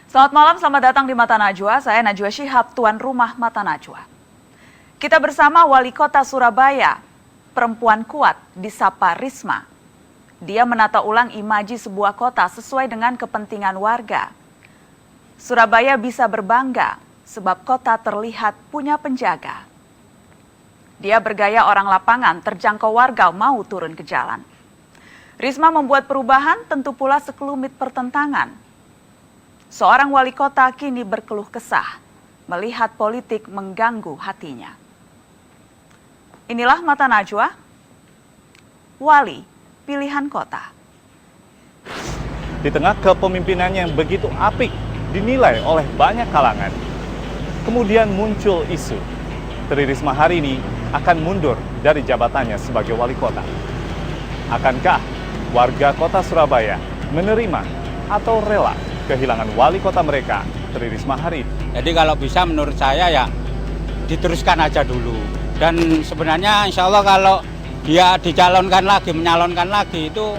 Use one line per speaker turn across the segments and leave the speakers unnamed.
Selamat malam, selamat datang di Mata Najwa. Saya Najwa Shihab, tuan rumah Mata Najwa. Kita bersama Wali Kota Surabaya, perempuan kuat disapa Risma. Dia menata ulang imaji sebuah kota sesuai dengan kepentingan warga. Surabaya bisa berbangga sebab kota terlihat punya penjaga. Dia bergaya orang lapangan, terjangkau warga mau turun ke jalan. Risma membuat perubahan, tentu pula sekelumit pertentangan. Seorang wali kota kini berkeluh kesah melihat politik mengganggu hatinya. Inilah Mata Najwa, Wali Pilihan Kota.
Di tengah kepemimpinannya yang begitu apik dinilai oleh banyak kalangan, kemudian muncul isu Tri Risma hari ini akan mundur dari jabatannya sebagai wali kota. Akankah warga kota Surabaya menerima atau rela kehilangan wali kota mereka, Tri Risma hari ini?
Jadi kalau bisa menurut saya ya diteruskan aja dulu. Dan sebenarnya insya Allah kalau dia menyalonkan lagi itu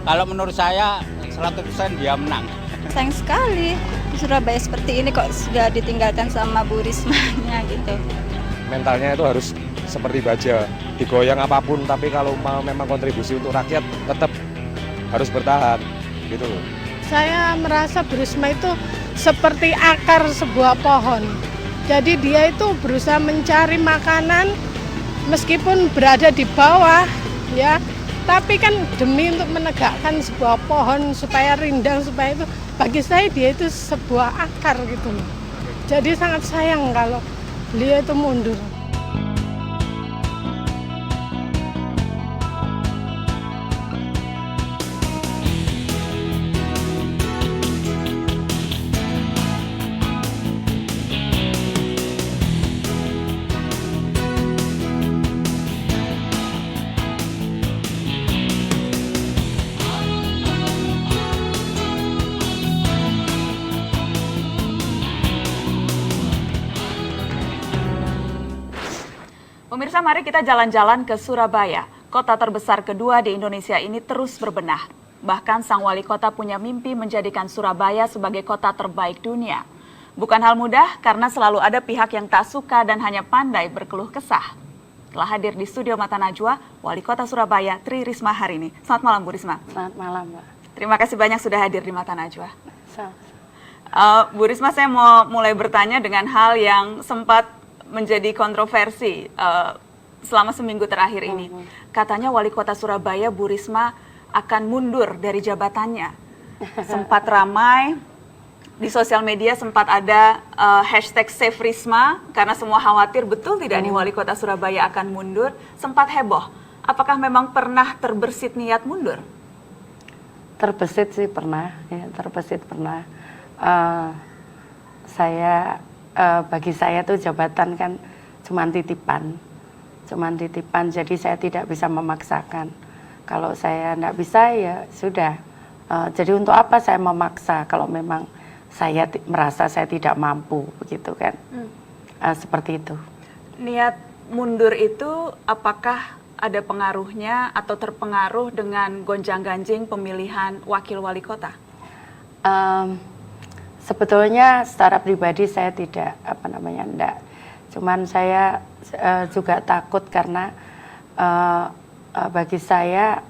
kalau menurut saya 100% dia menang.
Sayang sekali di Surabaya seperti ini kok sudah ditinggalkan sama Bu Rismanya gitu.
Mentalnya itu harus seperti baja, digoyang apapun, tapi kalau mau memang kontribusi untuk rakyat tetap harus bertahan gitu loh.
Saya merasa Bu Risma itu seperti akar sebuah pohon. Jadi dia itu berusaha mencari makanan meskipun berada di bawah, ya. Tapi kan demi untuk menegakkan sebuah pohon supaya rindang, supaya itu bagi saya dia itu sebuah akar gitu loh. Jadi sangat sayang kalau beliau itu mundur.
Pemirsa, mari kita jalan-jalan ke Surabaya. Kota terbesar kedua di Indonesia ini terus berbenah. Bahkan sang wali kota punya mimpi menjadikan Surabaya sebagai kota terbaik dunia. Bukan hal mudah karena selalu ada pihak yang tak suka dan hanya pandai berkeluh kesah. Telah hadir di studio Mata Najwa, Wali Kota Surabaya, Tri Risma hari ini. Selamat malam, Bu Risma.
Selamat malam, Mbak.
Terima kasih banyak sudah hadir di Mata Najwa. Bu Risma, saya mau mulai bertanya dengan hal yang sempat menjadi kontroversi selama seminggu terakhir ini. Katanya Wali Kota Surabaya, Bu Risma, akan mundur dari jabatannya. Sempat ramai di sosial media, sempat ada hashtag Save Risma karena semua khawatir betul tidak nih Wali Kota Surabaya akan mundur. Sempat heboh. Apakah memang pernah terbersit niat mundur?
Terbesit sih pernah, ya, terbesit pernah. Bagi saya tuh jabatan kan cuman titipan, jadi saya tidak bisa memaksakan. Kalau saya tidak bisa ya sudah. Jadi untuk apa saya memaksa kalau memang saya merasa saya tidak mampu, begitu kan? Seperti itu.
Niat mundur itu apakah ada pengaruhnya atau terpengaruh dengan gonjang-ganjing pemilihan wakil wali kota?
Sebetulnya secara pribadi saya tidak enggak. Cuman saya juga takut karena bagi saya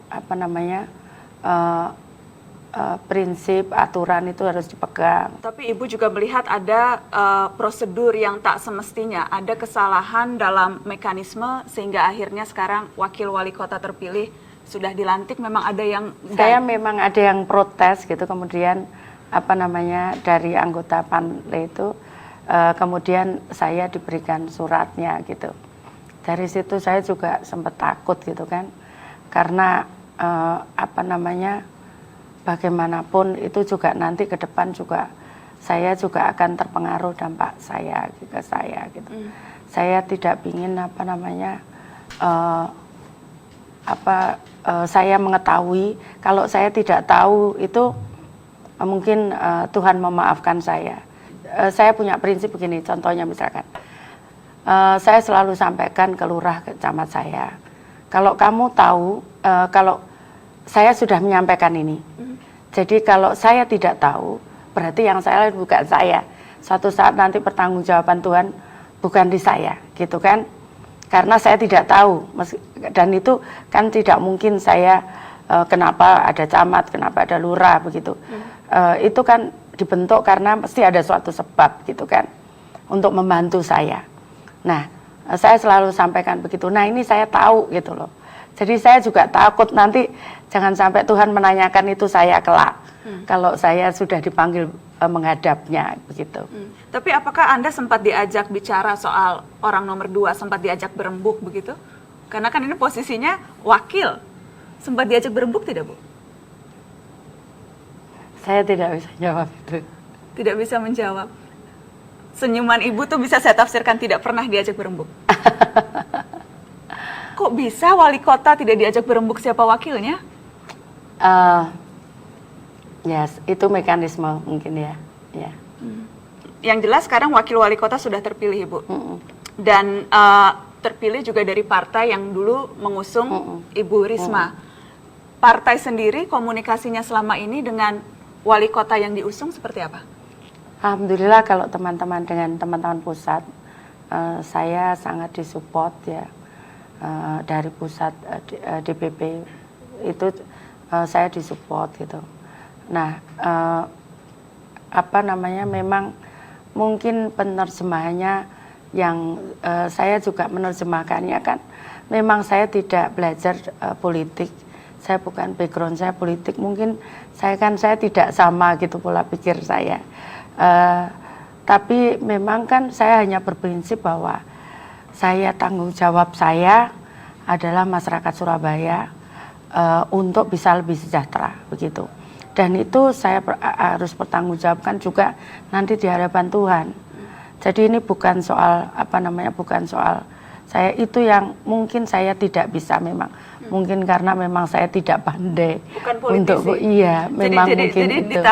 prinsip aturan itu harus dipegang.
Tapi Ibu juga melihat ada prosedur yang tak semestinya, ada kesalahan dalam mekanisme sehingga akhirnya sekarang wakil wali kota terpilih sudah dilantik, memang ada yang...
Saya memang ada yang protes gitu, kemudian dari anggota panle itu kemudian saya diberikan suratnya gitu. Dari situ saya juga sempat takut gitu kan, karena bagaimanapun itu juga nanti ke depan juga saya juga akan terpengaruh dampak saya ke saya gitu. Saya tidak ingin saya mengetahui, kalau saya tidak tahu itu mungkin Tuhan memaafkan saya. Saya punya prinsip begini, contohnya misalkan, saya selalu sampaikan ke lurah ke camat saya, kalau kamu tahu, kalau saya sudah menyampaikan ini, jadi kalau saya tidak tahu, berarti yang salah bukan saya. Suatu saat nanti pertanggungjawaban Tuhan bukan di saya, gitu kan? Karena saya tidak tahu, dan itu kan tidak mungkin saya kenapa ada camat, kenapa ada lurah begitu. Itu kan dibentuk karena mesti ada suatu sebab, gitu kan, untuk membantu saya. Nah, saya selalu sampaikan begitu. Nah, ini saya tahu gitu loh. Jadi saya juga takut nanti jangan sampai Tuhan menanyakan itu saya kelak. Kalau saya sudah dipanggil menghadapnya begitu.
Tapi apakah Anda sempat diajak bicara soal orang nomor 2, sempat diajak berembuk begitu? Karena kan ini posisinya wakil. Sempat diajak berembuk tidak, Bu?
Saya tidak bisa jawab itu.
Tidak bisa menjawab. Senyuman Ibu tuh bisa saya tafsirkan tidak pernah diajak berembuk. Kok bisa wali kota tidak diajak berembuk siapa wakilnya?
Yes, itu mekanisme mungkin ya. Ya.
Yang jelas sekarang wakil wali kota sudah terpilih, Ibu. Dan terpilih juga dari partai yang dulu mengusung Ibu Risma. Partai sendiri komunikasinya selama ini dengan wali kota yang diusung seperti apa?
Alhamdulillah kalau teman-teman dengan teman-teman pusat, saya sangat disupport ya. Dari pusat DPP itu saya disupport gitu. Nah, apa namanya, memang mungkin penerjemahannya yang saya juga menerjemahkannya kan, memang saya tidak belajar politik, saya bukan background saya politik, mungkin saya tidak sama gitu pola pikir saya. Tapi memang kan saya hanya berprinsip bahwa tanggung jawab saya adalah masyarakat Surabaya untuk bisa lebih sejahtera begitu. Dan itu saya harus bertanggungjawabkan juga nanti di hadapan Tuhan. Jadi ini bukan soal bukan soal saya, itu yang mungkin saya tidak bisa memang. Mungkin karena memang saya tidak pandai.
Bukan politisi.
Memang
jadi
mungkin
itu.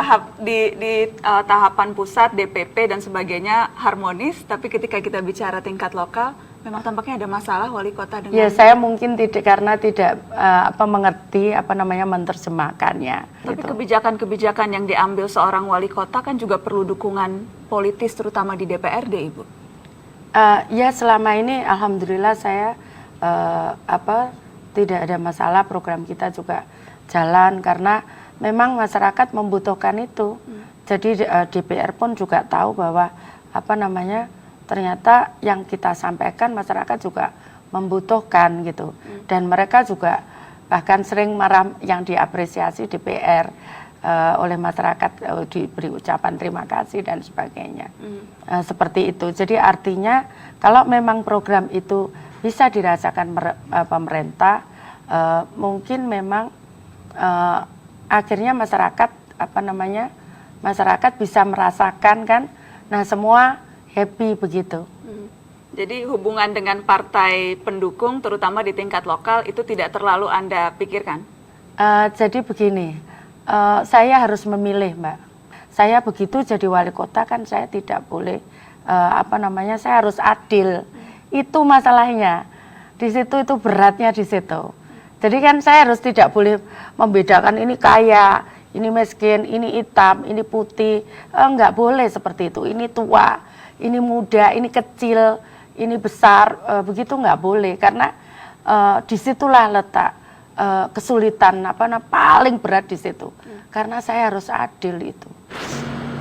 Di tahapan pusat, DPP dan sebagainya harmonis, tapi ketika kita bicara tingkat lokal, memang tampaknya ada masalah wali kota dengan. Ya,
saya mungkin karena tidak mengerti menerjemahkannya.
Tapi
gitu.
kebijakan-kebijakan yang diambil seorang wali kota kan juga perlu dukungan politis, terutama di DPRD, Ibu.
Ya, selama ini alhamdulillah saya tidak ada masalah, program kita juga jalan karena memang masyarakat membutuhkan itu. Jadi DPR pun juga tahu bahwa ternyata yang kita sampaikan masyarakat juga membutuhkan gitu. Dan mereka juga bahkan sering marah, yang diapresiasi DPR oleh masyarakat, diberi ucapan terima kasih dan sebagainya. Seperti itu. Jadi artinya kalau memang program itu bisa dirasakan pemerintah, mungkin memang akhirnya masyarakat masyarakat bisa merasakan kan. Nah, semua happy begitu.
Jadi hubungan dengan partai pendukung terutama di tingkat lokal itu tidak terlalu Anda pikirkan?
Jadi begini, saya harus memilih, Mbak. Saya begitu jadi wali kota kan saya tidak boleh saya harus adil. Itu masalahnya. Di situ itu beratnya di situ. Jadi kan saya harus tidak boleh membedakan ini kaya, ini miskin, ini hitam, ini putih. Enggak boleh seperti itu. Ini tua, ini muda, ini kecil, ini besar. Begitu enggak boleh karena disitulah letak kesulitan paling berat di situ. Karena saya harus adil itu.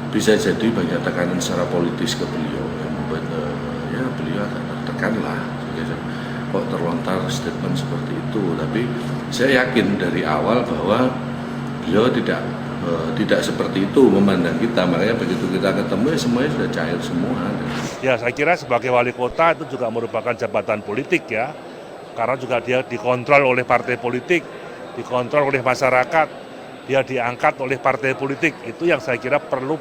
Bisa jadi banyak tekanan secara politis ke beliau yang membuat beliau agak tertekan lah. Kok terlontar statement seperti itu. Tapi saya yakin dari awal bahwa beliau tidak seperti itu memandang kita. Makanya begitu kita ketemu ya semuanya sudah cair semua.
Ya, saya kira sebagai wali kota itu juga merupakan jabatan politik ya. Karena juga dia dikontrol oleh partai politik, dikontrol oleh masyarakat, dia diangkat oleh partai politik. Itu yang saya kira perlu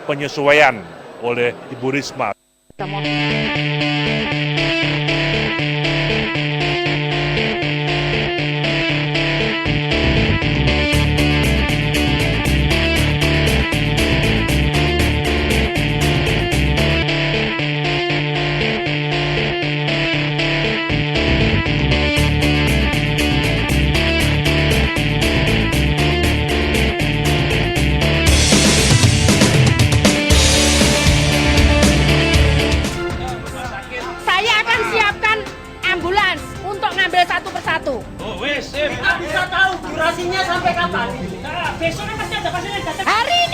penyesuaian oleh Ibu Risma.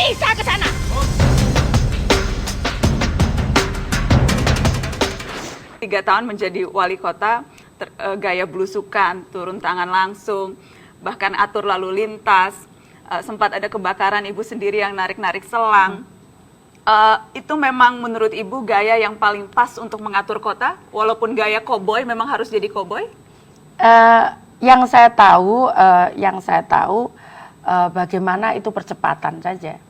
bisa ke sana.
Tiga tahun menjadi wali kota, gaya belusukan, turun tangan langsung, bahkan atur lalu lintas, sempat ada kebakaran ibu sendiri yang narik-narik selang. Itu memang menurut ibu gaya yang paling pas untuk mengatur kota, walaupun gaya koboi memang harus jadi koboi?
Yang saya tahu bagaimana itu percepatan saja.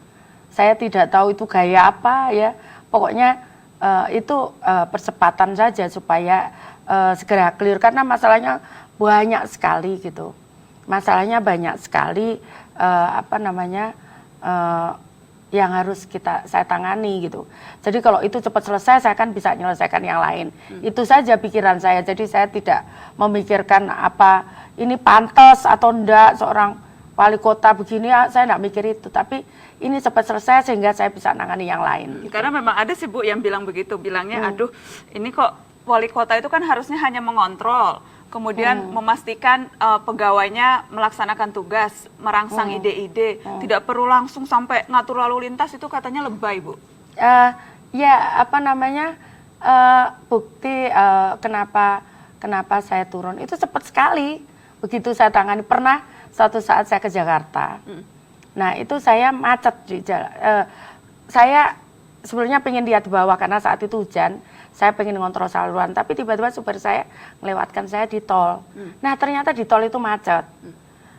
Saya tidak tahu itu gaya apa ya, pokoknya itu percepatan saja supaya segera clear, karena masalahnya banyak sekali gitu. Masalahnya banyak sekali yang harus saya tangani gitu. Jadi kalau itu cepat selesai, saya kan bisa menyelesaikan yang lain. Itu saja pikiran saya. Jadi saya tidak memikirkan apa ini pantas atau enggak seorang wali kota begini. Saya enggak mikir itu. Tapi ini cepat selesai sehingga saya bisa nangani yang lain. Gitu.
Karena memang ada sih Bu yang bilang begitu. Bilangnya aduh ini kok wali kota itu kan harusnya hanya mengontrol. Kemudian memastikan pegawainya melaksanakan tugas, merangsang ide-ide, tidak perlu langsung sampai ngatur lalu lintas, itu katanya lebay, Bu.
Bukti kenapa saya turun itu cepat sekali. Begitu saya tangani, pernah suatu saat saya ke Jakarta. Nah itu saya macet di jalan. Saya sebenarnya pengen lihat di bawah karena saat itu hujan. Saya pengen ngontrol saluran, tapi tiba-tiba supir saya melewatkan saya di tol. Nah ternyata di tol itu macet.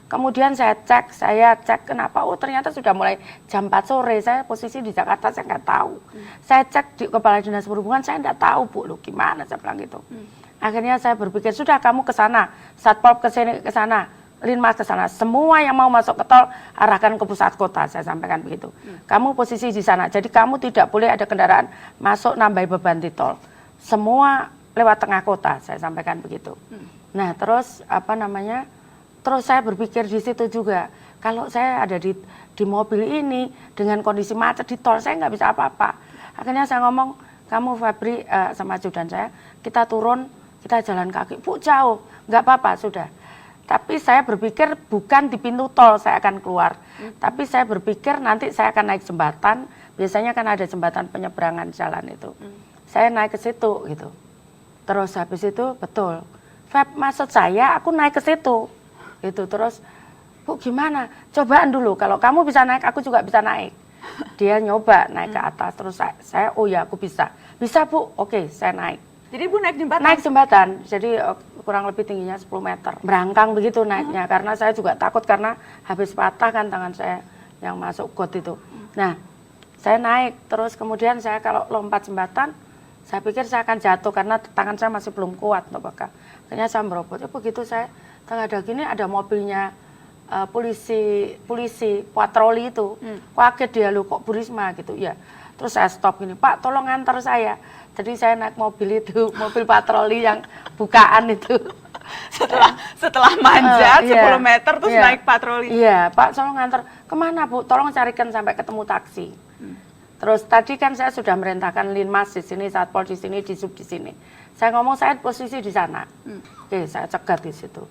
Kemudian saya cek kenapa, oh ternyata sudah mulai jam 4 sore, saya posisi di Jakarta, saya nggak tahu. Saya cek di Kepala Dinas Perhubungan, saya nggak tahu Bu, loh gimana, saya bilang gitu. Akhirnya saya berpikir, sudah kamu ke sana, Satpol ke sana, Linmas ke sana, semua yang mau masuk ke tol arahkan ke pusat kota, saya sampaikan begitu. Kamu posisi di sana, jadi kamu tidak boleh ada kendaraan masuk nambah beban di tol. Semua lewat tengah kota, saya sampaikan begitu. Nah terus terus saya berpikir di situ juga, kalau saya ada di mobil ini dengan kondisi macet di tol, saya nggak bisa apa-apa. Akhirnya saya ngomong, kamu Febri sama ajudan saya, kita turun, kita jalan kaki, Bu jauh, nggak apa-apa sudah. Tapi saya berpikir bukan di pintu tol saya akan keluar, tapi saya berpikir nanti saya akan naik jembatan, biasanya kan ada jembatan penyeberangan jalan itu. Saya naik ke situ gitu. Terus habis itu betul, Feb maksud saya aku naik ke situ. Gitu. Terus, Bu gimana? Cobaan dulu, kalau kamu bisa naik, aku juga bisa naik. Dia nyoba naik ke atas, terus saya oh ya aku bisa. Bisa Bu, oke saya naik.
Jadi Bu naik jembatan?
Naik jembatan, jadi kurang lebih tingginya 10 meter. Berangkang begitu naiknya, karena saya juga takut karena habis patah kan tangan saya yang masuk got itu. Nah, saya naik, terus kemudian saya kalau lompat jembatan, saya pikir saya akan jatuh karena tangan saya masih belum kuat. Akhirnya saya merobot, begitu saya tengah ada gini ada mobilnya polisi patroli itu. Kaget dia, loh kok Bu Risma gitu ya. Terus saya stop gini, Pak tolong antar saya. Jadi saya naik mobil itu, mobil patroli yang bukaan itu.
Setelah manjat 10 meter terus naik patroli.
Iya, Pak tolong antar. Kemana Bu? Tolong carikan sampai ketemu taksi. Terus tadi kan saya sudah merintahkan Linmas di sini, Satpol di sini, Disub di sini. Saya ngomong saya posisi di sana. Oke, saya cegat di situ.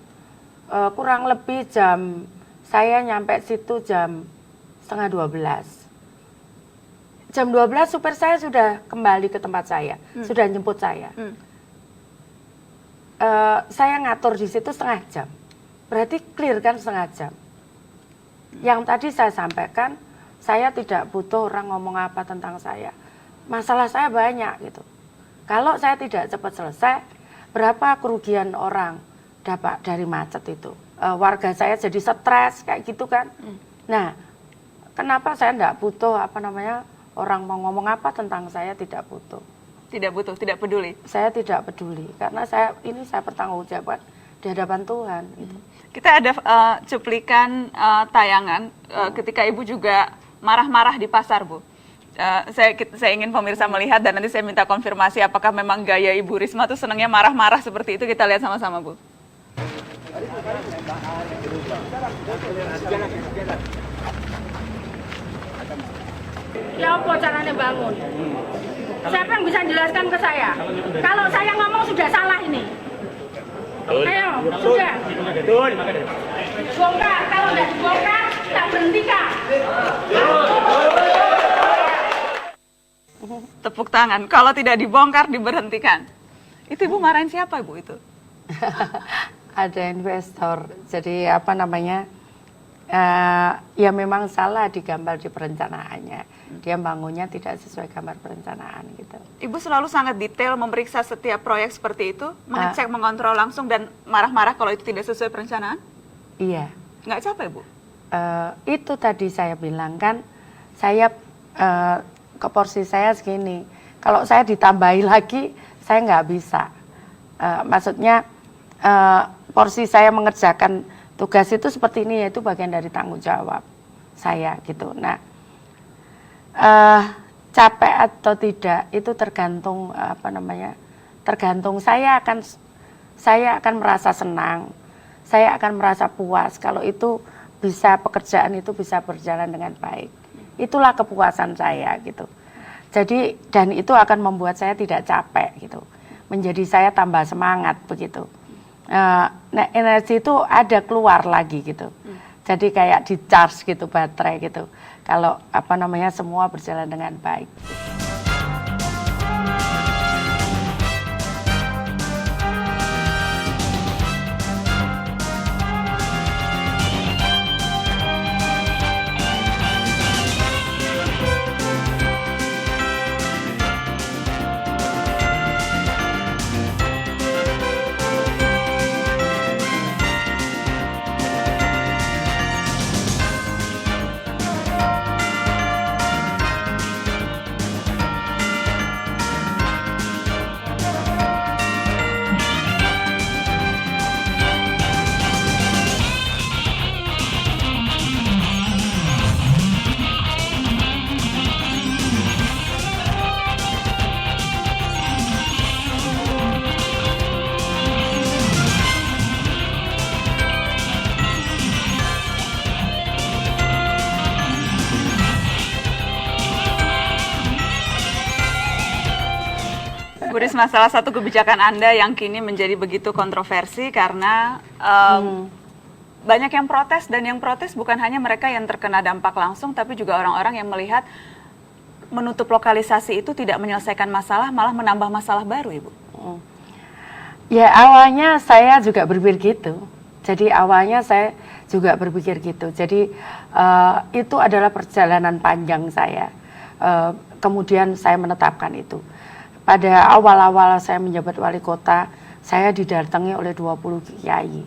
Kurang lebih saya nyampe situ jam 11:30. Jam 12 supir saya sudah kembali ke tempat saya, sudah jemput saya. Saya ngatur di situ setengah jam, berarti clear kan setengah jam. Yang tadi saya sampaikan, saya tidak butuh orang ngomong apa tentang saya. Masalah saya banyak gitu. Kalau saya tidak cepat selesai, berapa kerugian orang dapat dari macet itu? Warga saya jadi stres kayak gitu kan. Nah, kenapa saya tidak butuh orang mau ngomong apa tentang saya, tidak butuh.
Tidak butuh, tidak peduli.
Saya tidak peduli karena saya bertanggungjawab di hadapan Tuhan. Gitu.
Kita ada cuplikan tayangan ketika Ibu juga marah-marah di pasar, Bu. Saya ingin pemirsa melihat dan nanti saya minta konfirmasi apakah memang gaya Ibu Risma tuh senangnya marah-marah seperti itu. Kita lihat sama-sama, Bu.
Ya apa caranya bangun? Siapa yang bisa menjelaskan ke saya? Kalau saya ngomong sudah salah ini. Ayo, sudah. Bongkar, kalau tidak dibongkar, tak berhentikan.
tepuk tangan. Kalau tidak dibongkar, diberhentikan. Itu Ibu marahin siapa Ibu itu?
Ada investor, jadi apa namanya, ya memang salah di gambar di perencanaannya. Dia bangunnya tidak sesuai gambar perencanaan gitu.
Ibu selalu sangat detail memeriksa setiap proyek seperti itu, mengecek, mengontrol langsung dan marah-marah kalau itu tidak sesuai perencanaan?
Iya.
Nggak capek Bu?
Itu tadi saya bilang kan, saya ke porsi saya segini. Kalau saya ditambahi lagi, saya nggak bisa. Maksudnya porsi saya mengerjakan tugas itu seperti ini, yaitu bagian dari tanggung jawab saya gitu. Nah, capek atau tidak itu tergantung apa namanya? Tergantung saya akan merasa senang, saya akan merasa puas kalau itu bisa, pekerjaan itu bisa berjalan dengan baik. Itulah kepuasan saya gitu. Jadi dan itu akan membuat saya tidak capek gitu. Menjadi saya tambah semangat begitu. Nah, energi itu ada keluar lagi gitu. Jadi kayak di charge gitu baterai gitu. Kalau apa namanya semua berjalan dengan baik.
Bu Risma, salah satu kebijakan Anda yang kini menjadi begitu kontroversi karena banyak yang protes, dan yang protes bukan hanya mereka yang terkena dampak langsung, tapi juga orang-orang yang melihat menutup lokalisasi itu tidak menyelesaikan masalah, malah menambah masalah baru, Ibu.
Ya awalnya saya juga berpikir gitu. Jadi awalnya saya juga berpikir gitu. Jadi itu adalah perjalanan panjang saya. Kemudian saya menetapkan itu. Pada awal-awal saya menjabat wali kota, saya didatangi oleh 20 kiai.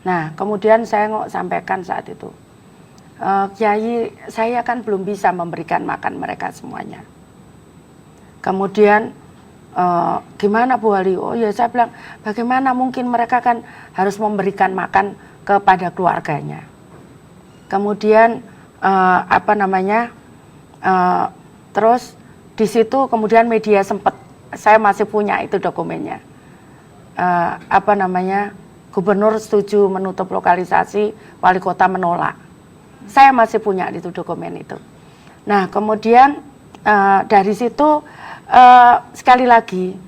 Nah, kemudian saya sampaikan saat itu, kiai, saya kan belum bisa memberikan makan mereka semuanya. Kemudian, gimana Bu Wali? Oh ya, saya bilang, bagaimana mungkin mereka kan harus memberikan makan kepada keluarganya. Kemudian, terus di situ kemudian media sempat, saya masih punya itu dokumennya, gubernur setuju menutup lokalisasi, wali kota menolak. Saya masih punya itu dokumen itu. Nah kemudian dari situ sekali lagi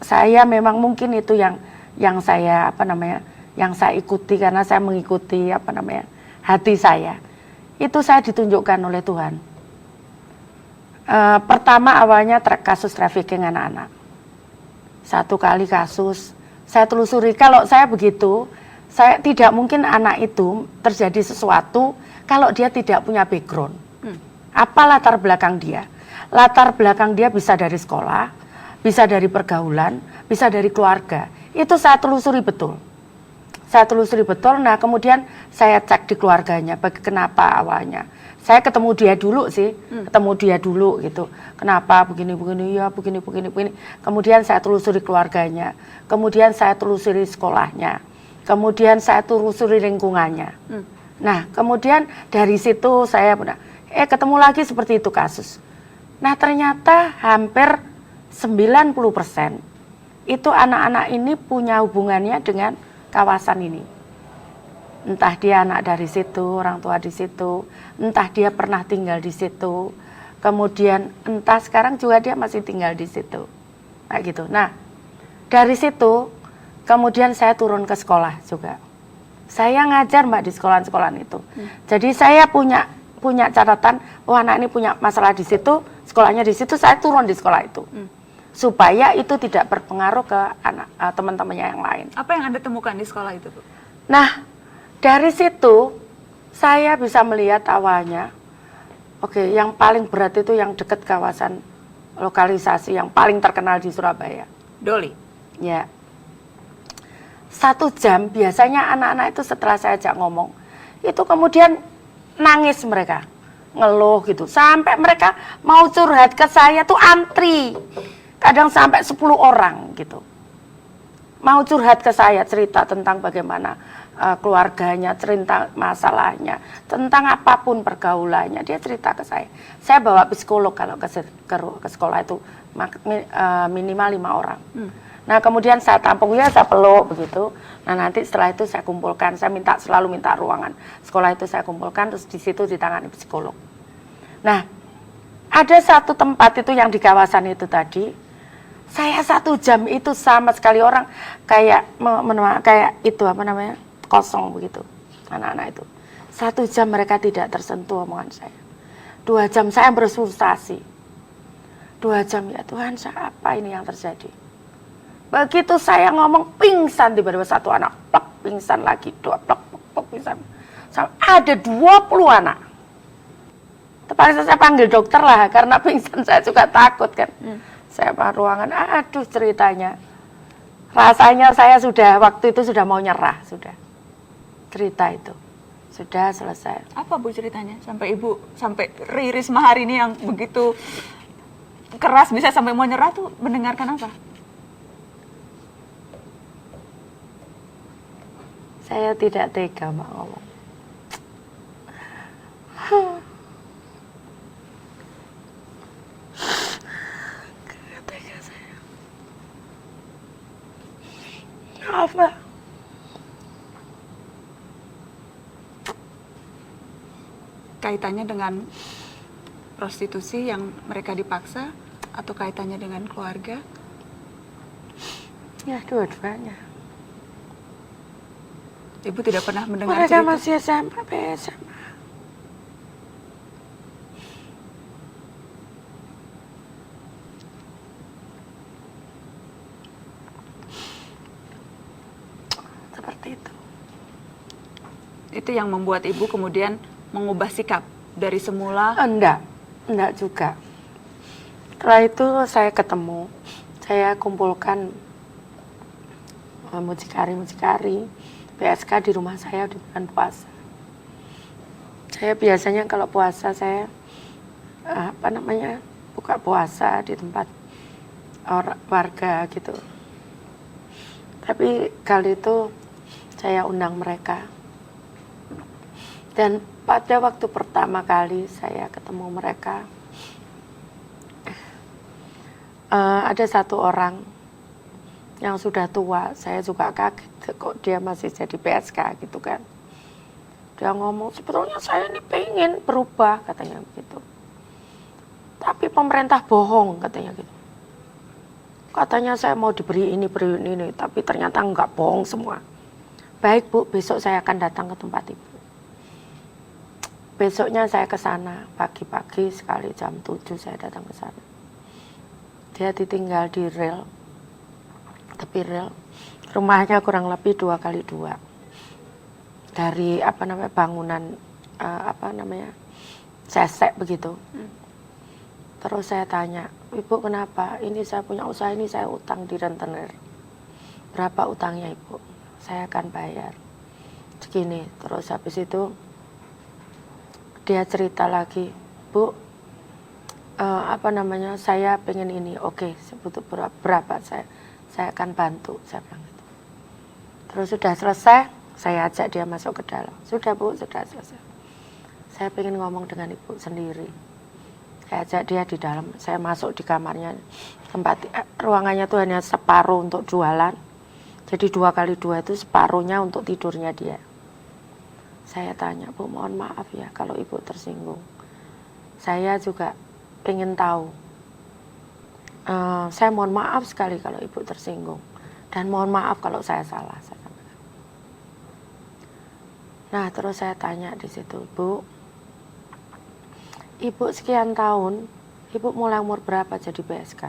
saya memang mungkin itu yang saya ikuti, karena saya mengikuti hati saya. Itu saya ditunjukkan oleh Tuhan. Pertama awalnya kasus trafficking anak-anak. 1 kali kasus, saya telusuri. Kalau saya begitu, saya tidak mungkin anak itu terjadi sesuatu kalau dia tidak punya background. Apa latar belakang dia? Latar belakang dia bisa dari sekolah, bisa dari pergaulan, bisa dari keluarga. Itu saya telusuri betul. Nah kemudian saya cek di keluarganya, kenapa awalnya. Saya ketemu dia dulu gitu. Kenapa begini, ya begini. Kemudian saya telusuri keluarganya, kemudian saya telusuri sekolahnya, kemudian saya telusuri lingkungannya. Nah, kemudian dari situ saya ketemu lagi seperti itu kasus. Nah, ternyata hampir 90% itu anak-anak ini punya hubungannya dengan kawasan ini. Entah dia anak dari situ, orang tua di situ, entah dia pernah tinggal di situ, kemudian entah sekarang juga dia masih tinggal di situ, kayak gitu. Nah, dari situ kemudian saya turun ke sekolah juga. Saya ngajar Mbak di sekolah-sekolah itu. Jadi saya punya punya catatan, oh anak ini punya masalah di situ, sekolahnya di situ, saya turun di sekolah itu. Supaya itu tidak berpengaruh ke anak teman-temannya yang lain.
Apa yang Anda temukan di sekolah itu, Bu?
Nah, dari situ saya bisa melihat awalnya, oke, yang paling berat itu yang dekat kawasan lokalisasi yang paling terkenal di Surabaya.
Doli?
Ya. 1 jam biasanya anak-anak itu setelah saya ajak ngomong, itu kemudian nangis mereka, ngeluh gitu. Sampai mereka mau curhat ke saya tuh antri. Kadang sampai 10 orang gitu. Mau curhat ke saya, cerita tentang bagaimana keluarganya, cerita masalahnya, tentang apapun pergaulannya, dia cerita ke saya. Saya bawa psikolog kalau ke sekolah itu minimal 5 orang. Nah kemudian saya tampung, ya saya peluk begitu. Nah nanti setelah itu saya kumpulkan, saya selalu minta ruangan sekolah itu saya kumpulkan, terus di situ ditangani psikolog. Nah ada satu tempat itu yang di kawasan itu tadi, saya 1 jam itu sama sekali orang kayak kayak itu apa namanya, kosong begitu anak-anak itu. 1 jam mereka tidak tersentuh omongan saya. 2 jam saya berfrustasi. 2 jam, ya Tuhan, apa ini yang terjadi? Begitu saya ngomong pingsan, tiba-tiba 1 anak plak, pingsan lagi, 2 plak, pingsan. Ada 20 anak. Terpaksa saya panggil dokter lah, karena pingsan saya juga takut kan. Saya masuk ruangan, aduh ceritanya. Rasanya saya sudah, waktu itu sudah mau nyerah, sudah. Cerita itu, sudah selesai.
Apa Bu ceritanya? Sampai Ibu, sampai Risma hari ini yang begitu keras bisa sampai mau nyerah tuh mendengarkan apa?
Saya tidak tega Mbak ngomong. Tidak tega saya. Maaf Mbak.
Kaitannya dengan prostitusi yang mereka dipaksa atau kaitannya dengan keluarga?
Ya dua-duanya.
Ibu tidak pernah mendengar
mereka
cerita?
masih SMP, SMA. Seperti itu.
Itu yang membuat Ibu kemudian mengubah sikap dari semula?
Enggak juga. Setelah itu saya ketemu, saya kumpulkan mucikari, PSK di rumah saya di bulan puasa. Saya biasanya kalau puasa saya buka puasa di tempat warga gitu. Tapi kali itu saya undang mereka. Dan pada waktu pertama kali saya ketemu mereka, ada 1 orang yang sudah tua, saya juga kaget kok dia masih jadi PSK gitu kan. Dia ngomong, sebetulnya saya ini pengen berubah katanya begitu. Tapi pemerintah bohong katanya gitu. Katanya saya mau diberi ini, tapi ternyata enggak, bohong semua. Baik Bu, besok saya akan datang ke tempat Ibu. Besoknya saya ke sana, pagi-pagi sekali jam 7 saya datang ke sana. Dia ditinggal di rel. Tepi rel, rumahnya kurang lebih 2x2 dari bangunan sesek begitu. Terus saya tanya, Ibu kenapa? Ini saya punya usaha, ini saya utang di rentenir. Berapa utangnya Ibu? Saya akan bayar segini. Terus habis itu dia cerita lagi, Bu, saya pengen ini. Oke, sebut berapa saya akan bantu, saya bilang gitu. Terus sudah selesai, saya ajak dia masuk ke dalam. Sudah Bu, sudah selesai. Saya pengen ngomong dengan Ibu sendiri. Saya ajak dia di dalam, saya masuk di kamarnya. Ruangannya tuh hanya separuh untuk jualan. Jadi 2x2 itu separuhnya untuk tidurnya dia. Saya tanya, Bu mohon maaf ya kalau Ibu tersinggung. Saya juga pengen tahu. Saya mohon maaf sekali kalau Ibu tersinggung. Dan mohon maaf kalau saya salah. Nah terus saya tanya di situ, Bu, Ibu sekian tahun, ibu mulai umur berapa jadi PSK?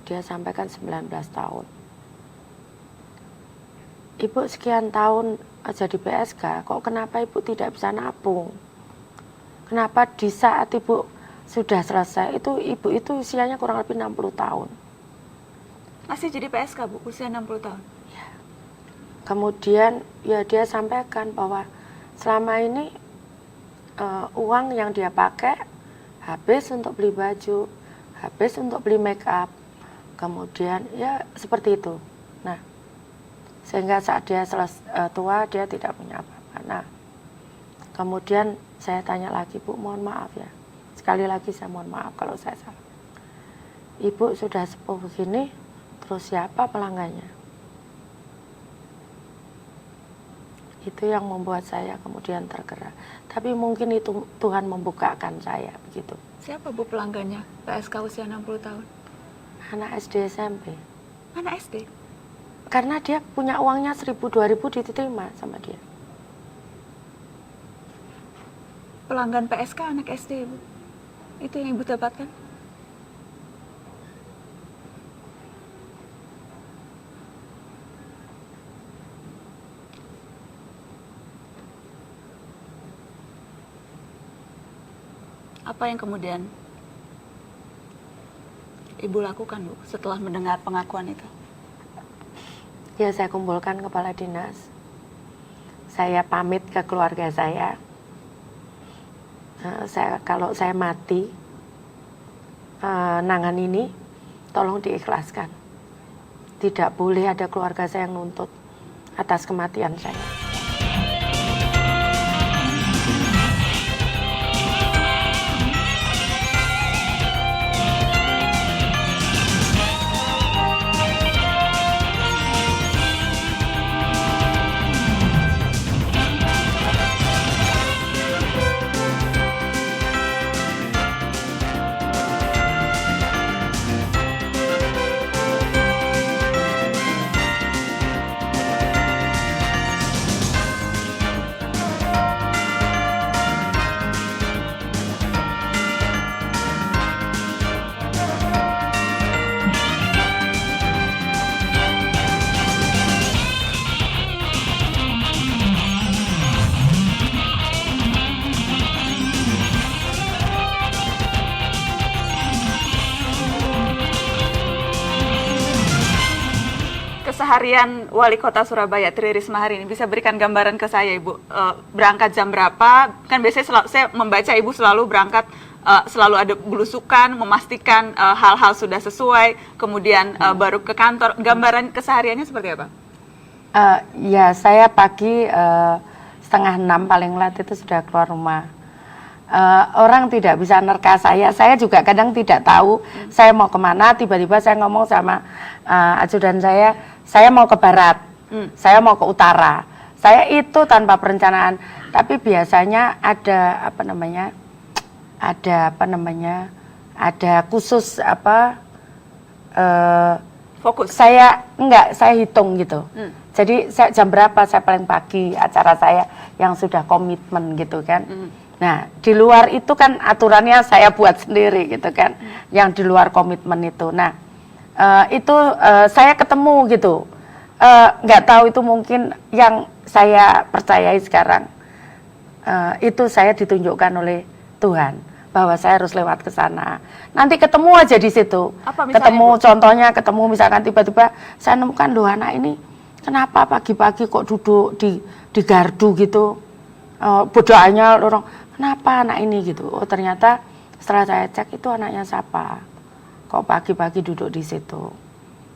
Dia sampaikan 19 tahun. Ibu sekian tahun jadi PSK, kok kenapa ibu tidak bisa nabung? Kenapa di saat ibu sudah selesai, ibu itu usianya kurang lebih 60 tahun.
Masih jadi PSK, Bu, usia 60 tahun?
Ya. Kemudian ya dia sampaikan bahwa selama ini uang yang dia pakai habis untuk beli baju, habis untuk beli make up, kemudian ya seperti itu. Nah, sehingga saat dia tua dia tidak punya apa-apa. Nah, kemudian saya tanya lagi, Bu, mohon maaf ya, sekali lagi saya mohon maaf kalau saya salah. Ibu sudah sepuh begini, terus siapa pelanggannya? Itu yang membuat saya kemudian tergerak. Tapi mungkin itu Tuhan membukakan saya begitu.
Siapa, Bu, pelanggannya PSK usia 60 tahun?
Anak SD SMP.
Anak SD?
Karena dia punya uangnya 1.000-2.000 diterima sama dia.
Pelanggan PSK anak SD, Bu. Itu yang Ibu dapatkan? Apa yang kemudian Ibu lakukan, Bu, setelah mendengar pengakuan itu?
Ya, saya kumpulkan kepala dinas. Saya pamit ke keluarga saya. Kalau saya mati, nangan ini tolong diikhlaskan. Tidak boleh ada keluarga saya yang nuntut atas kematian saya.
Keseharian Wali Kota Surabaya, Tri Risma hari ini, bisa berikan gambaran ke saya, Ibu? Berangkat jam berapa? Kan biasanya saya membaca Ibu selalu berangkat, selalu ada belusukan, memastikan hal-hal sudah sesuai, kemudian baru ke kantor. Gambaran kesehariannya seperti apa?
Ya, saya pagi 5:30 paling lat itu sudah keluar rumah. Orang tidak bisa nerka saya juga kadang tidak tahu saya mau kemana. Tiba-tiba saya ngomong sama ajudan saya mau ke barat, saya mau ke utara. Saya itu tanpa perencanaan, tapi biasanya ada khusus
fokus.
Saya hitung gitu. Jadi jam berapa saya paling pagi acara saya yang sudah komitmen gitu kan. Nah, di luar itu kan aturannya saya buat sendiri gitu kan, yang di luar komitmen itu. Nah, itu saya ketemu gitu, nggak tahu itu mungkin yang saya percayai sekarang, itu saya ditunjukkan oleh Tuhan bahwa saya harus lewat ke sana. Nanti ketemu aja di situ. Ketemu, contohnya ketemu misalkan tiba-tiba saya nemukan, loh anak ini kenapa pagi-pagi kok duduk di gardu gitu, bodohnya orang. Kenapa anak ini gitu? Oh, ternyata setelah saya cek itu anaknya siapa? Kok pagi-pagi duduk di situ?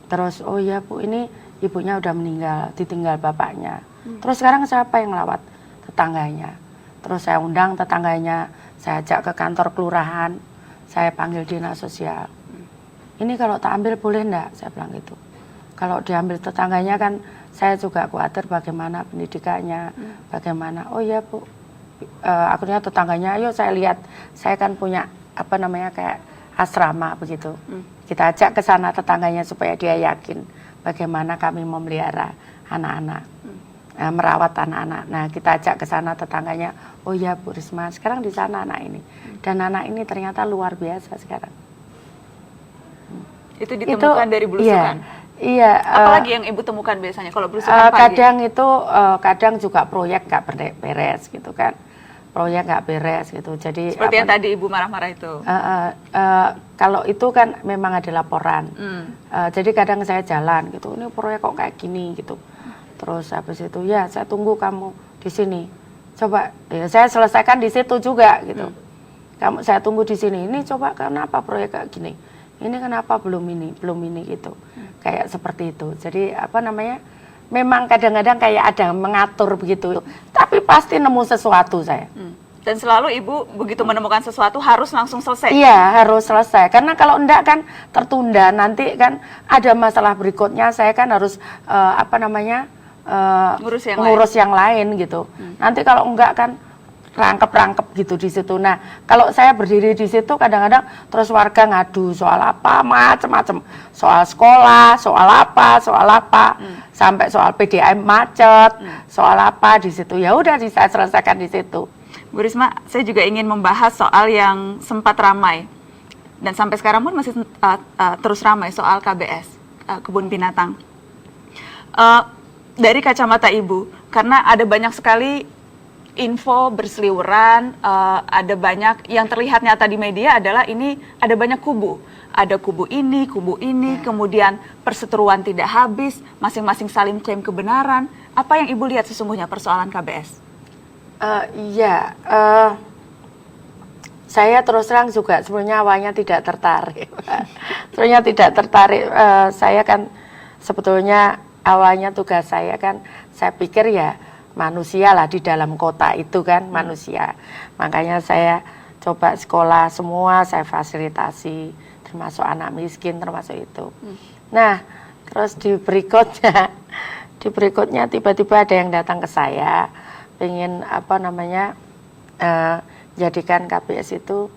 Terus, oh ya Bu, ini ibunya udah meninggal, ditinggal bapaknya. Terus sekarang siapa yang lawat? Tetangganya. Terus saya undang tetangganya, saya ajak ke kantor kelurahan, saya panggil dinas sosial. Ini kalau tak ambil boleh enggak? Saya bilang gitu. Kalau diambil tetangganya kan saya juga khawatir bagaimana pendidikannya, bagaimana. Oh ya Bu, akhirnya tetangganya, ayo saya lihat, saya kan punya kayak asrama begitu. Kita ajak ke sana tetangganya supaya dia yakin bagaimana kami memelihara anak-anak, merawat anak-anak. Nah, kita ajak ke sana tetangganya, oh ya Bu Risma, sekarang di sana anak ini. Dan anak ini ternyata luar biasa sekarang.
Itu ditemukan dari belusukan?
Iya.
Apalagi yang Ibu temukan biasanya kalau belusukan pagi?
Kadang itu, kadang juga proyek nggak beres gitu kan. Proyek nggak beres gitu. Jadi
seperti yang tadi Ibu marah-marah itu?
Kalau itu kan memang ada laporan. Jadi kadang saya jalan gitu, ini proyek kok kayak gini gitu. Terus habis itu, ya saya tunggu kamu di sini. Coba, ya saya selesaikan di situ juga gitu. Saya tunggu di sini. Ini coba kenapa proyek kayak gini? Ini kenapa belum ini gitu. Kayak seperti itu. Jadi apa namanya? Memang kadang-kadang kayak ada mengatur begitu. Tapi pasti nemu sesuatu saya.
Dan selalu Ibu begitu menemukan sesuatu harus langsung selesai?
Iya, harus selesai. Karena kalau enggak kan tertunda. Nanti kan ada masalah berikutnya. Saya kan harus ngurus yang lain gitu. Nanti kalau enggak kan rangkep gitu di situ. Nah, kalau saya berdiri di situ kadang-kadang terus warga ngadu soal apa macam-macam, soal sekolah, soal apa, sampai soal PDAM macet, soal apa di situ. Ya udah saya selesaikan di situ.
Bu Risma, saya juga ingin membahas soal yang sempat ramai dan sampai sekarang pun masih terus ramai soal KBS, kebun binatang. Dari kacamata Ibu, karena ada banyak sekali info berseliweran, ada banyak yang terlihat nyata di media adalah ini ada banyak kubu. Ada kubu ini, kemudian perseteruan tidak habis, masing-masing saling klaim kebenaran. Apa yang Ibu lihat sesungguhnya persoalan KBS?
Saya terus terang juga sebenarnya awalnya tidak tertarik. Sebenarnya tidak tertarik. Saya kan sebetulnya awalnya tugas saya kan, saya pikir ya manusia lah di dalam kota itu kan manusia. Makanya saya coba sekolah semua saya fasilitasi, termasuk anak miskin, termasuk itu. Nah, terus di berikutnya tiba-tiba ada yang datang ke saya, pengen jadikan KBS itu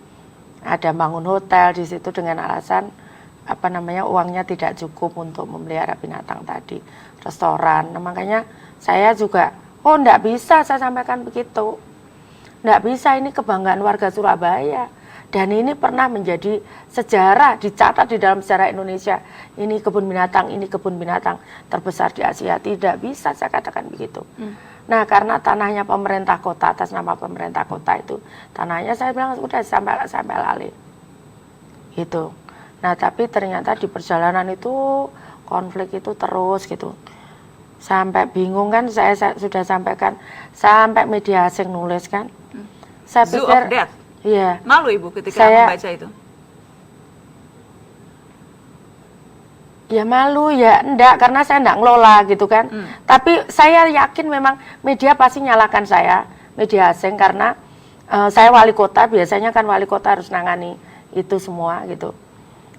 ada bangun hotel di situ dengan alasan uangnya tidak cukup untuk memelihara binatang tadi, restoran. Nah, makanya saya juga, enggak bisa saya sampaikan begitu. Enggak bisa, ini kebanggaan warga Surabaya. Dan ini pernah menjadi sejarah, dicatat di dalam sejarah Indonesia. Ini kebun binatang terbesar di Asia. Tidak bisa saya katakan begitu. Nah, karena tanahnya pemerintah kota, atas nama pemerintah kota itu, tanahnya saya bilang udah sampai alih. Gitu. Nah, tapi ternyata di perjalanan itu konflik itu terus gitu. Sampai bingung kan, saya sudah sampaikan, sampai media asing nulis kan. Saya
Zoo
pikir,
of Death?
Iya.
Malu Ibu ketika membaca itu?
Ya malu ya, enggak, karena saya enggak ngelola gitu kan. Tapi saya yakin memang media pasti nyalakan saya, media asing, karena saya wali kota, biasanya kan wali kota harus nangani itu semua gitu.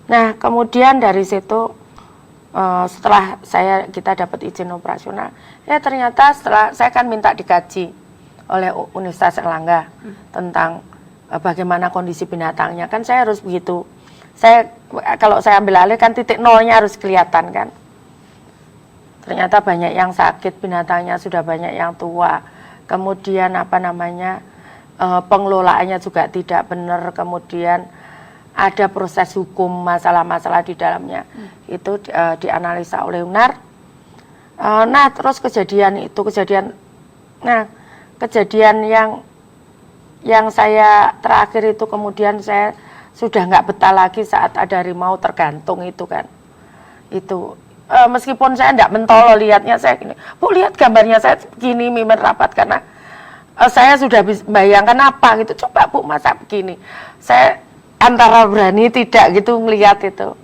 Nah, kemudian dari situ setelah kita dapat izin operasional, ya ternyata setelah saya kan minta dikaji oleh Universitas Erlangga tentang bagaimana kondisi binatangnya, kan saya harus begitu. Kalau saya ambil alih kan titik nolnya harus kelihatan kan. Ternyata banyak yang sakit binatangnya, sudah banyak yang tua. Kemudian pengelolaannya juga tidak benar, kemudian ada proses hukum, masalah-masalah di dalamnya. Itu dianalisa oleh UNAR. Nah, terus kejadian yang saya terakhir itu, kemudian saya sudah nggak betah lagi saat ada harimau tergantung itu kan. Itu meskipun saya nggak mentolo lihatnya, saya gini, Bu lihat gambarnya saya begini, mimin rapat, karena saya sudah bayangkan apa gitu. Coba Bu masa begini, saya antara berani tidak gitu ngelihat itu.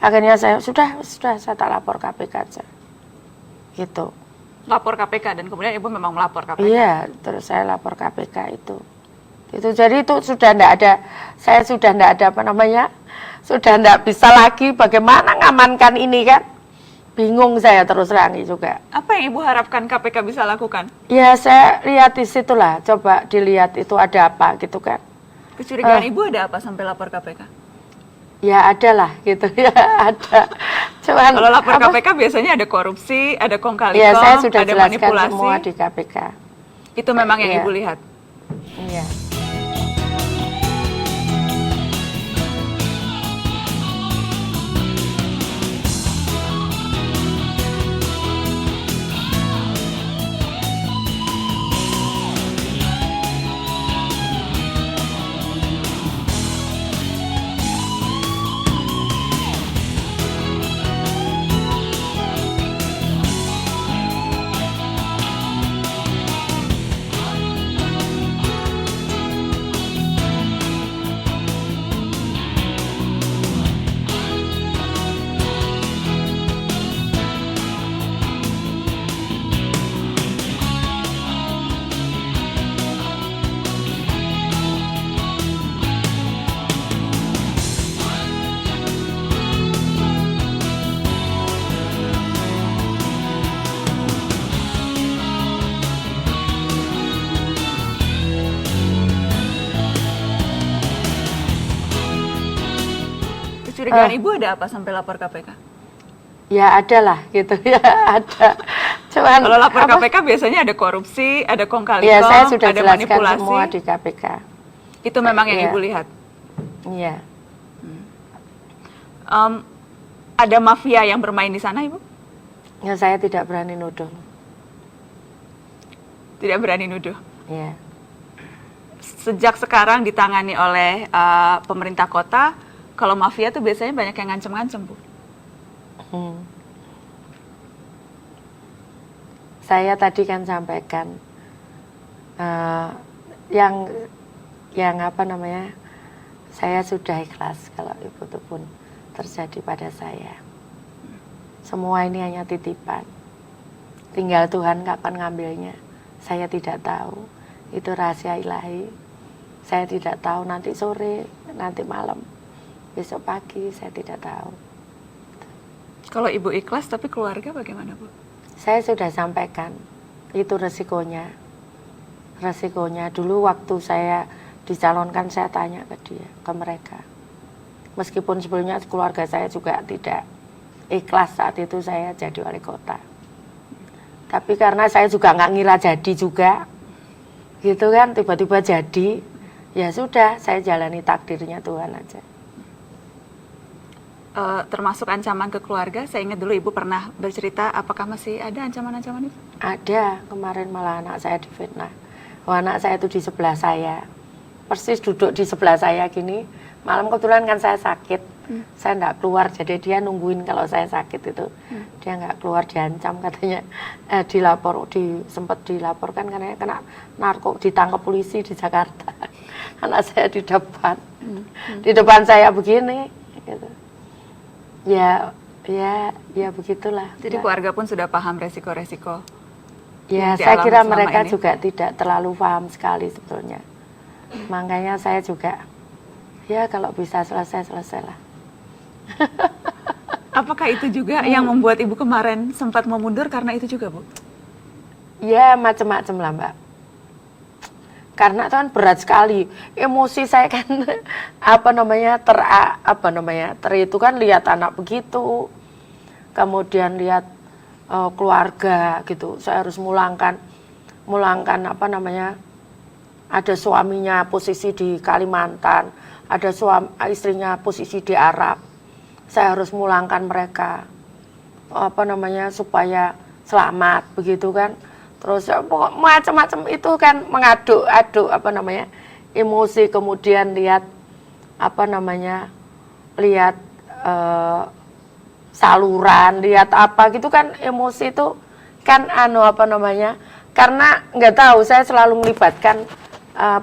Akhirnya saya sudah saya tak lapor KPK aja. Gitu.
Lapor KPK, dan kemudian Ibu memang melapor KPK?
Iya, terus saya lapor KPK itu. Jadi itu sudah enggak ada, saya sudah enggak ada sudah enggak bisa lagi bagaimana ngamankan ini kan. Bingung saya terus terang juga.
Apa yang Ibu harapkan KPK bisa lakukan?
Ya saya lihat di situlah, coba dilihat itu ada apa gitu kan.
Kecurigaan Ibu ada apa sampai lapor KPK?
Ya ada lah gitu ya, ada. Cuman
kalau lapor KPK biasanya ada korupsi, ada kong kali kong,
ya, saya sudah
ada
jelaskan
manipulasi.
Semua di KPK.
Itu memang yang Ibu lihat?
Iya.
Kecurigaan Ibu ada apa sampai lapor KPK?
Ya ada lah gitu ya, ada. Cuman
Kalau lapor
apa?
KPK biasanya ada korupsi, ada kong kali
Ya saya
kong,
sudah
ada
jelaskan
manipulasi.
semua di KPK.
Itu memang yang
Iya.
Ibu lihat.
Iya.
Ada mafia yang bermain di sana, Ibu?
Ya saya tidak berani nuduh.
Tidak berani nuduh.
Iya.
Sejak sekarang ditangani oleh pemerintah kota, kalau mafia tuh biasanya banyak yang ngancem-ngancem, Bu.
Saya tadi kan sampaikan yang apa namanya, saya sudah ikhlas kalau itu pun terjadi pada saya. Semua ini hanya titipan. Tinggal Tuhan kapan ngambilnya, saya tidak tahu. Itu rahasia ilahi. Saya tidak tahu nanti sore, nanti malam, besok pagi, saya tidak tahu.
Kalau Ibu ikhlas, tapi keluarga bagaimana, Bu?
Saya sudah sampaikan, itu resikonya. Resikonya dulu waktu saya dicalonkan, saya tanya ke dia, ke mereka. Meskipun sebelumnya keluarga saya juga tidak ikhlas saat itu saya jadi wali kota. Tapi karena saya juga nggak ngira jadi juga, gitu kan, tiba-tiba jadi, ya sudah, saya jalani takdirnya Tuhan aja.
Termasuk ancaman ke keluarga, saya ingat dulu Ibu pernah bercerita, apakah masih ada ancaman-ancaman itu?
Ada, kemarin malah anak saya difitnah. Oh, anak saya itu di sebelah saya, persis duduk di sebelah saya gini. Malam kebetulan kan saya sakit, saya nggak keluar, jadi dia nungguin kalau saya sakit itu. Dia nggak keluar, diancam katanya, sempat dilaporkan karena kena narko, ditangkap polisi di Jakarta. Anak saya di depan saya begini, gitu. Ya begitulah.
Jadi keluarga pun sudah paham resiko-resiko.
Ya,
yang
saya
dialami
kira
selama
mereka
ini.
juga tidak terlalu paham sekali sebetulnya. Makanya saya juga, ya kalau bisa selesai-selesailah.
Apakah itu juga yang membuat Ibu kemarin sempat mau mundur karena itu juga, Bu?
Ya macam-macam lah, Mbak. Karena itu kan berat sekali. Emosi saya kan itu kan lihat anak begitu. Kemudian lihat keluarga gitu. Saya harus mulangkan ada suaminya posisi di Kalimantan, ada istrinya posisi di Arab. Saya harus mulangkan mereka supaya selamat begitu kan. Terus macam-macam itu kan mengaduk-aduk emosi, kemudian lihat saluran, lihat apa gitu kan, emosi itu kan karena nggak tahu, saya selalu melibatkan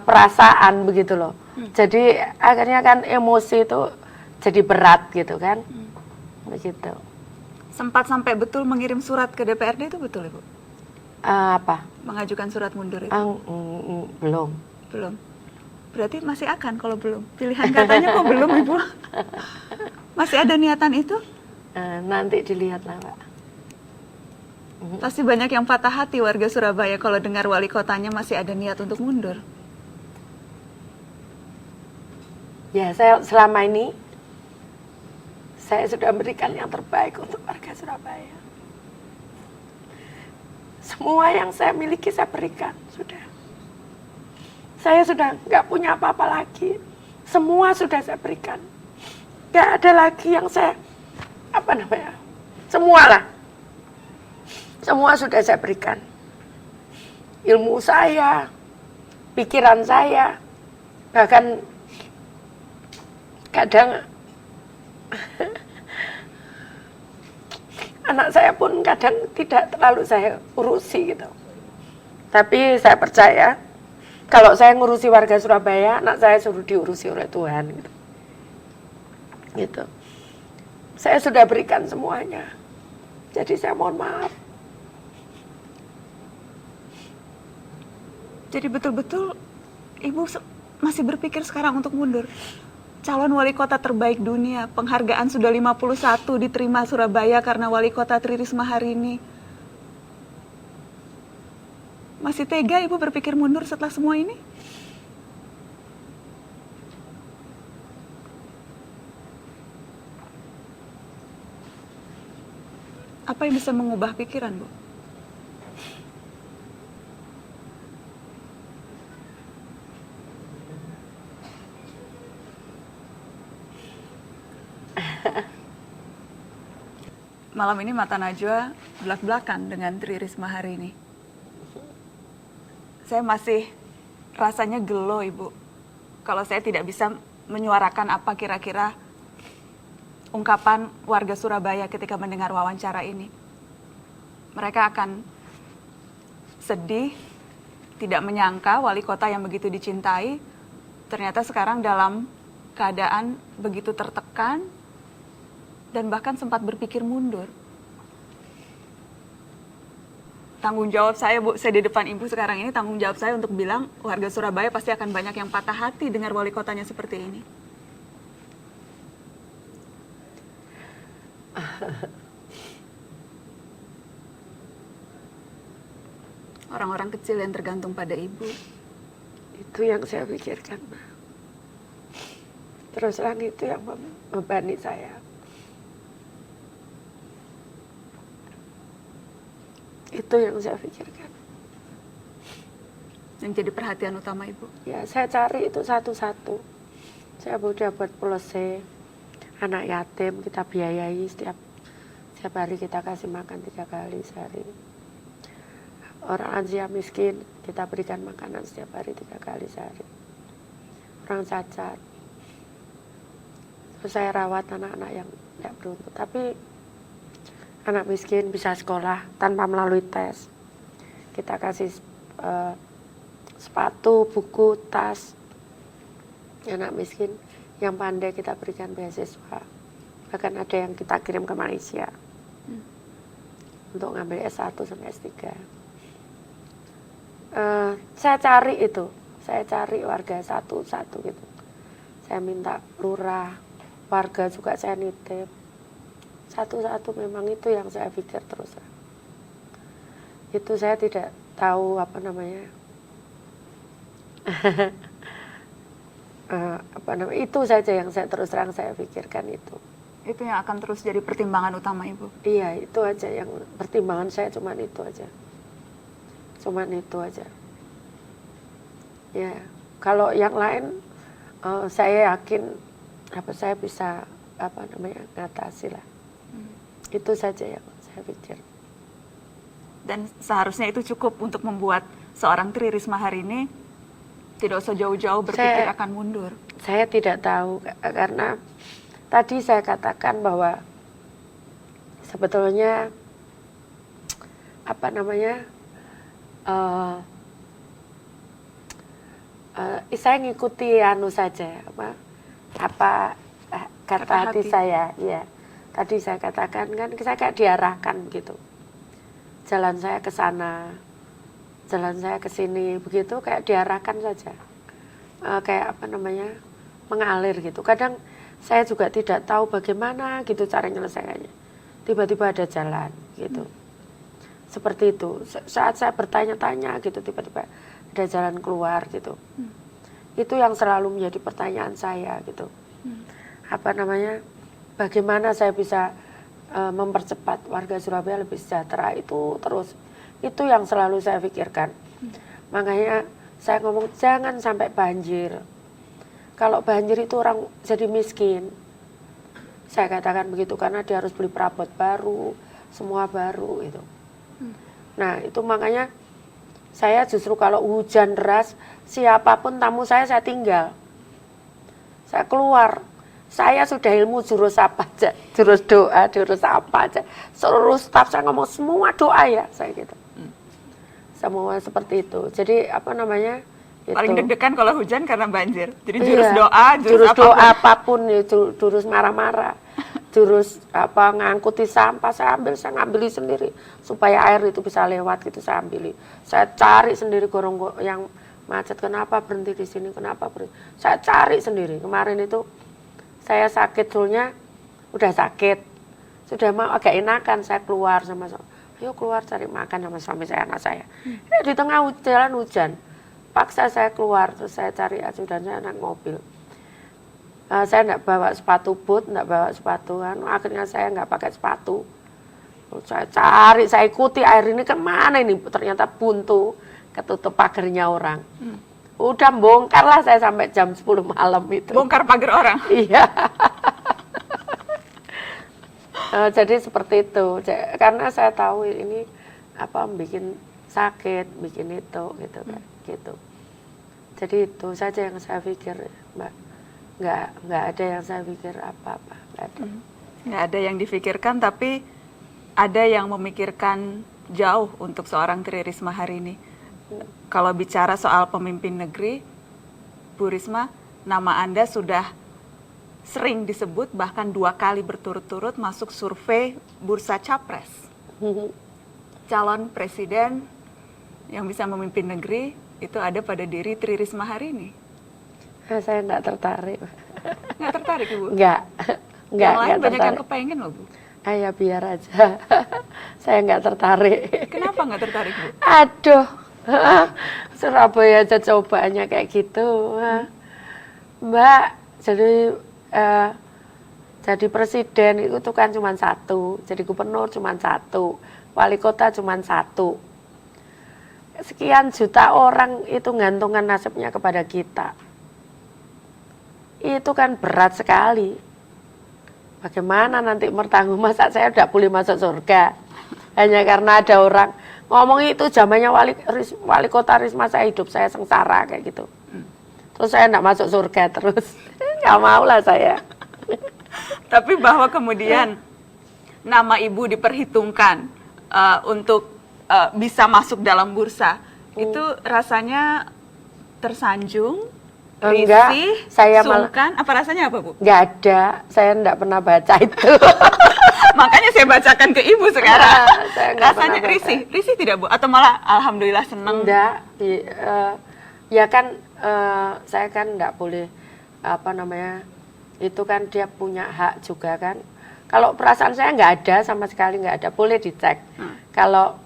perasaan begitu loh. Jadi akhirnya kan emosi itu jadi berat gitu kan. Begitu.
Sempat sampai betul mengirim surat ke DPRD itu betul, Ibu?
Apa?
Mengajukan surat mundur itu?
Belum.
Belum. Berarti masih akan kalau belum. Pilihan katanya kok belum, Ibu? Masih ada niatan itu?
Nanti dilihat lah, Pak.
Pasti banyak yang patah hati warga Surabaya kalau dengar wali kotanya masih ada niat untuk mundur.
Ya, saya selama ini saya sudah memberikan yang terbaik untuk warga Surabaya. Semua yang saya miliki saya berikan, sudah. Saya sudah nggak punya apa-apa lagi. Semua sudah saya berikan. Nggak ada lagi yang saya, semualah. Semua sudah saya berikan. Ilmu saya, pikiran saya, bahkan kadang anak saya pun kadang tidak terlalu saya urusi gitu. Tapi saya percaya kalau saya ngurusi warga Surabaya, anak saya suruh diurusi oleh Tuhan gitu. Gitu. Saya sudah berikan semuanya. Jadi saya mohon maaf.
Jadi betul-betul Ibu masih berpikir sekarang untuk mundur? Calon wali kota terbaik dunia, penghargaan sudah 51 diterima Surabaya karena wali kota Tri Risma hari ini. Masih tega Ibu berpikir mundur setelah semua ini? Apa yang bisa mengubah pikiran, Bu? Malam ini mata Najwa belak-belakan dengan Tri Risma hari ini. Saya masih rasanya gelo, Ibu. Kalau saya tidak bisa menyuarakan apa kira-kira ungkapan warga Surabaya ketika mendengar wawancara ini. Mereka akan sedih, tidak menyangka wali kota yang begitu dicintai, ternyata sekarang dalam keadaan begitu tertekan, dan bahkan sempat berpikir mundur. Tanggung jawab saya, Bu, saya di depan Ibu sekarang ini, tanggung jawab saya untuk bilang warga Surabaya pasti akan banyak yang patah hati dengar wali kotanya seperti ini. Orang-orang kecil yang tergantung pada Ibu.
Itu yang saya pikirkan. Terus terang itu yang membebani saya. Itu yang saya pikirkan.
Yang jadi perhatian utama Ibu?
Ya, saya cari itu satu-satu. Saya udah buat polisi anak yatim, kita biayai setiap hari kita kasih makan 3 kali sehari. Orang lansia miskin, kita berikan makanan setiap hari 3 kali sehari. Orang cacat. Terus saya rawat anak-anak yang tidak beruntung. Tapi anak miskin bisa sekolah tanpa melalui tes. Kita kasih sepatu, buku, tas. Anak miskin yang pandai kita berikan beasiswa. Bahkan ada yang kita kirim ke Malaysia untuk ngambil S1 sampai S3. Saya cari itu, saya cari warga satu-satu gitu. Saya minta lurah, warga juga saya nitip. Satu-satu memang itu yang saya pikir terus. Itu saya tidak tahu itu saja yang saya terus terang saya pikirkan itu.
Itu yang akan terus jadi pertimbangan utama Ibu?
Iya, itu aja yang pertimbangan saya, cuman itu aja. Cuman itu aja. Ya, kalau yang lain saya yakin saya bisa ngatasi lah. Itu saja yang saya pikir.
Dan seharusnya itu cukup untuk membuat seorang Tri Risma hari ini tidak usah jauh-jauh berpikir akan mundur.
Saya tidak tahu, karena tadi saya katakan bahwa sebetulnya saya ngikuti saja kata hati saya, ya. Tadi saya katakan kan saya kayak diarahkan gitu. Jalan saya ke sana, jalan saya ke sini, begitu kayak diarahkan saja. Kayak mengalir gitu. Kadang saya juga tidak tahu bagaimana gitu cara menyelesaikannya. Tiba-tiba ada jalan gitu. Seperti itu. Saat saya bertanya-tanya gitu, tiba-tiba ada jalan keluar gitu. Itu yang selalu menjadi pertanyaan saya gitu. Bagaimana saya bisa mempercepat warga Surabaya lebih sejahtera, itu terus. Itu yang selalu saya pikirkan. Makanya Saya ngomong jangan sampai banjir. Kalau banjir itu orang jadi miskin. Saya katakan begitu karena dia harus beli perabot baru, semua baru itu. Nah itu makanya saya justru kalau hujan deras, siapapun tamu saya tinggal. Saya keluar. Saya sudah ilmu jurus apa aja, jurus doa, jurus apa aja. Seluruh staf saya ngomong semua doa ya, saya gitu. Semua seperti itu. Jadi apa namanya?
Paling
itu.
deg-degan kalau hujan karena banjir. Jadi
Iya,
jurus doa,
jurus doa apapun, ya, jurus marah-marah, jurus apa ngangkuti sampah saya ngambili sendiri supaya air itu bisa lewat gitu saya ambili. Saya cari sendiri gorong yang macet, kenapa berhenti di sini, kenapa berhenti. Saya cari sendiri. Kemarin itu saya sakit dulunya, udah sakit, sudah mau agak enakan saya keluar sama ayo keluar cari makan sama suami saya, anak saya. Di tengah jalan hujan. Paksa saya keluar, terus saya cari ajudan saya naik mobil. Saya enggak bawa sepatu boot, enggak bawa sepatu, akhirnya saya enggak pakai sepatu. Terus saya cari, saya ikuti air ini kemana ini, ternyata buntu, ketutup pagarnya orang. Udah bongkar lah saya sampai jam 10 malam itu.
Bongkar pagar orang?
Iya. Jadi seperti itu, karena saya tahu ini apa bikin sakit, bikin itu gitu kan, gitu. Jadi itu saja yang saya pikir, Mbak. Nggak ada yang saya pikir apa-apa, nggak ada.
Nggak ada yang difikirkan, tapi ada yang memikirkan jauh untuk seorang Tri Risma hari ini. Kalau bicara soal pemimpin negeri, Bu Risma, nama Anda sudah sering disebut, bahkan 2 kali berturut-turut masuk survei Bursa Capres. Calon presiden yang bisa memimpin negeri itu ada pada diri Tri Risma hari ini.
Saya enggak tertarik.
Nggak tertarik, Ibu?
Enggak.
Yang lain banyak
tertarik.
yang kepengen loh, Bu.
Ya biar aja. Saya enggak tertarik.
Kenapa nggak tertarik, Bu?
Aduh. Surabaya aja cobaannya kayak gitu. Mbak, jadi presiden itu kan cuma 1, jadi gubernur cuma 1, wali kota cuma 1. Sekian juta orang itu gantungan nasibnya kepada kita. Itu kan berat sekali. Bagaimana nanti bertanggung, masa saya tidak boleh masuk surga hanya karena ada orang ngomong itu zamannya wali kota Risma saya hidup saya sengsara kayak gitu. Terus saya tidak masuk surga terus, nggak mau lah saya.
Tapi bahwa kemudian nama Ibu diperhitungkan untuk bisa masuk dalam bursa, itu rasanya tersanjung,
Enggak,
risih,
saya malah
sungkan, apa rasanya apa, Bu?
nggak ada, saya enggak pernah baca itu.
Makanya saya bacakan ke Ibu sekarang.
Saya nggak
Rasanya
pernah baca.
risih tidak, Bu? Atau malah alhamdulillah senang?
Enggak, ya kan saya kan enggak boleh apa namanya, itu kan dia punya hak juga kan. Kalau perasaan saya nggak ada sama sekali, nggak ada, boleh dicek. Kalau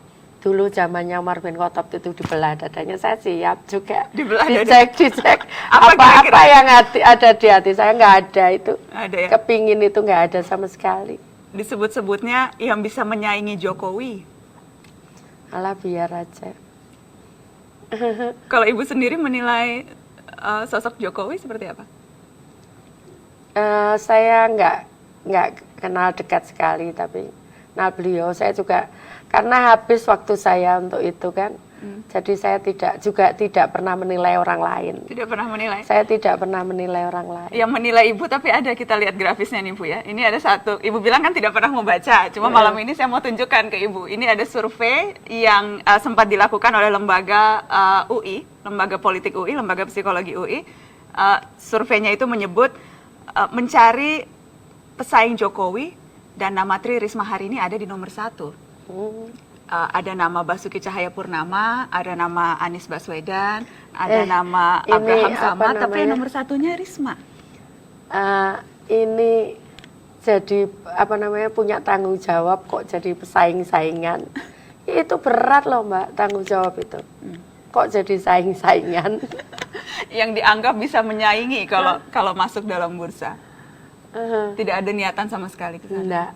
dulu zamannya Umar bin Khattab itu dibelah dadanya, saya siap juga.
Dibelah
dicek
Apa
apa yang ada di hati saya, nggak ada itu.
Ada ya?
Kepingin itu nggak ada sama sekali.
Disebut-sebutnya yang bisa menyaingi Jokowi.
Alah biar aja.
Kalau Ibu sendiri menilai sosok Jokowi seperti apa?
Saya nggak kenal dekat sekali, tapi kenal beliau. Saya juga karena habis waktu saya untuk itu kan, jadi saya tidak pernah menilai orang lain.
Tidak pernah menilai?
Saya tidak pernah menilai orang lain.
Yang menilai Ibu, tapi ada, kita lihat grafisnya nih Bu ya. Ini ada satu, Ibu bilang kan tidak pernah membaca, cuma malam ini saya mau tunjukkan ke Ibu. Ini ada survei yang sempat dilakukan oleh lembaga UI, lembaga politik UI, lembaga psikologi UI. Surveinya itu menyebut mencari pesaing Jokowi, dan nama Tri Risma hari ini ada di nomor 1. Ada nama Basuki Cahayapurnama, ada nama Anies Baswedan, ada nama Abraham Samad, tapi yang nomor 1-nya Risma.
Ini jadi apa namanya, punya tanggung jawab kok jadi pesaing-saingan. Itu berat loh Mbak, tanggung jawab itu. Kok jadi saing-saingan?
Yang dianggap bisa menyaingi kalau masuk dalam bursa. Tidak ada niatan sama sekali ke sana.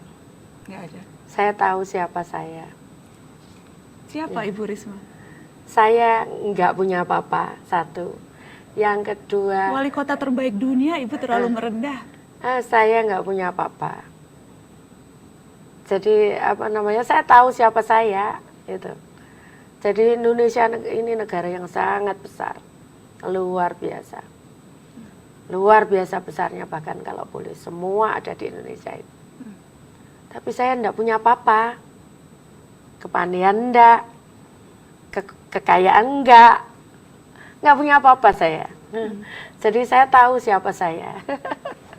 Enggak ada. Saya tahu siapa saya.
Siapa Ibu Risma?
Saya nggak punya apa-apa, satu. Yang kedua,
Wali kota terbaik dunia, Ibu terlalu merendah.
saya nggak punya apa-apa. Jadi saya tahu siapa saya, gitu. Jadi Indonesia ini negara yang sangat besar, luar biasa. Luar biasa besarnya, bahkan kalau boleh semua ada di Indonesia itu. Tapi saya enggak punya apa-apa. Kepandaian enggak, kekayaan enggak punya apa-apa saya. Jadi saya tahu siapa saya.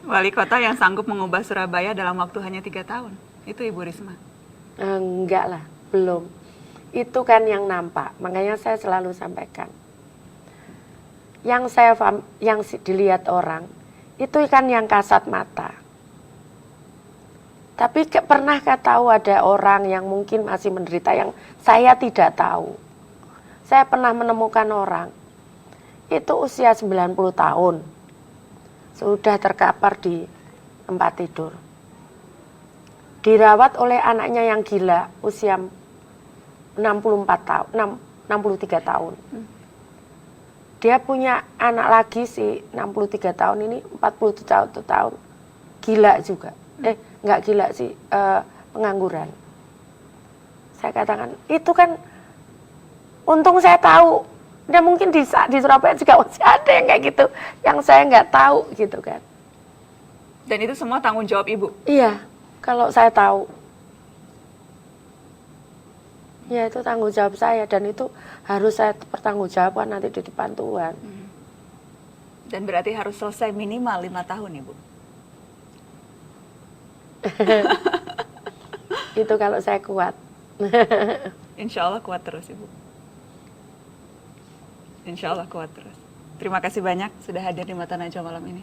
Wali kota yang sanggup mengubah Surabaya dalam waktu hanya 3 tahun. Itu Ibu Risma.
Enggak lah, belum. Itu kan yang nampak. Makanya saya selalu sampaikan. Yang dilihat orang, itu kan yang kasat mata. Tapi pernahkah tahu ada orang yang mungkin masih menderita yang saya tidak tahu? Saya pernah menemukan orang, itu usia 90 tahun, sudah terkapar di tempat tidur. Dirawat oleh anaknya yang gila, usia 63 tahun. Dia punya anak lagi sih, 63 tahun ini, 41 tahun. Gila juga. Enggak gila sih, pengangguran. Saya katakan, itu kan untung saya tahu. Dan mungkin di Surabaya juga masih ada yang kayak gitu, yang saya nggak tahu gitu kan.
Dan itu semua tanggung jawab Ibu?
Iya, kalau saya tahu. Ya itu tanggung jawab saya, dan itu harus saya pertanggungjawabkan nanti di depan Tuhan.
Dan berarti harus selesai minimal 5 tahun, Ibu?
Itu kalau saya kuat.
Insya Allah kuat terus, Ibu. Insya Allah kuat terus. Terima kasih banyak sudah hadir di Mata Najwa malam ini.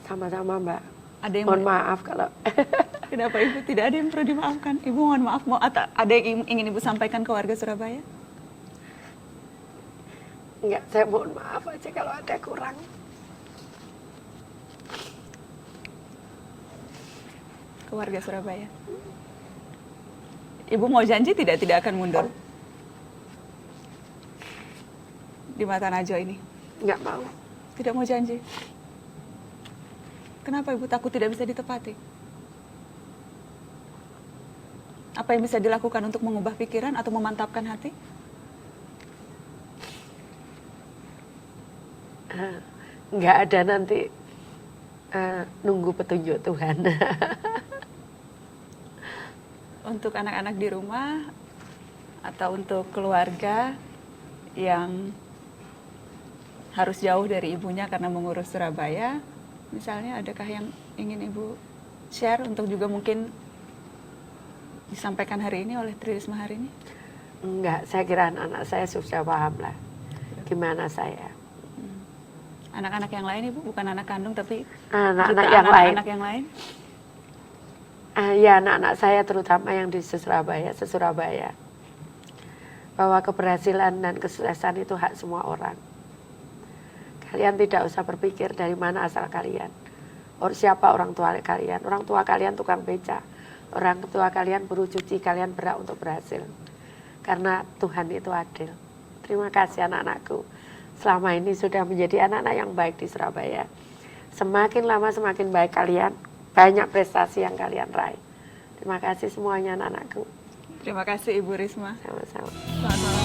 Sama-sama, Mbak.
Ada yang
mohon maaf kalau
Kenapa Ibu? Tidak ada yang perlu dimaafkan. Ibu mohon maaf, ada yang ingin Ibu sampaikan ke warga Surabaya?
enggak, saya mohon maaf aja kalau ada kurang.
Ke warga Surabaya. Ibu mau janji tidak akan mundur di Mata Najwa ini?
Enggak mau.
Tidak mau janji. Kenapa Ibu takut tidak bisa ditepati? Apa yang bisa dilakukan untuk mengubah pikiran atau memantapkan hati?
Enggak ada, nanti nunggu petunjuk Tuhan.
Untuk anak-anak di rumah atau untuk keluarga yang harus jauh dari ibunya karena mengurus Surabaya, misalnya, adakah yang ingin Ibu share untuk juga mungkin disampaikan hari ini oleh Tri Risma hari ini?
Enggak, saya kira anak-anak saya sudah paham lah gimana saya.
Anak-anak yang lain Ibu, bukan anak kandung tapi
anak-anak yang lain.
Anak yang lain?
Ya, anak-anak saya terutama yang di Surabaya. Bahwa keberhasilan dan kesuksesan itu hak semua orang. Kalian tidak usah berpikir dari mana asal kalian. Siapa orang tua kalian. Orang tua kalian tukang beca. Orang tua kalian buruh cuci, kalian berhak untuk berhasil. Karena Tuhan itu adil. Terima kasih anak-anakku. Selama ini sudah menjadi anak-anak yang baik di Surabaya. Semakin lama semakin baik kalian. Banyak prestasi yang kalian raih. Terima kasih semuanya anak-anakku.
Terima kasih Ibu Risma.
Sama-sama.
Selamat malam.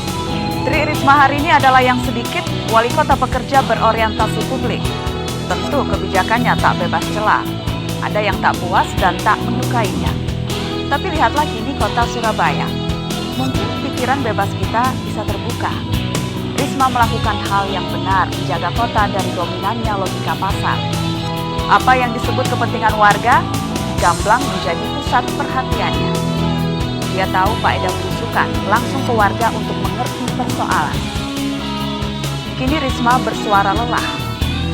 Tri Risma hari ini adalah yang sedikit wali kota pekerja berorientasi publik. Tentu kebijakannya tak bebas celah. Ada yang tak puas dan tak menyukainya. Tapi lihatlah kini kota Surabaya. Mungkin pikiran bebas kita bisa terbuka. Risma melakukan hal yang benar, menjaga kota dari dominannya logika pasar. Apa yang disebut kepentingan warga, gamblang menjadi pusat perhatiannya. Dia tahu faedah berusukan langsung ke warga untuk mengerti persoalan. Kini Risma bersuara lelah.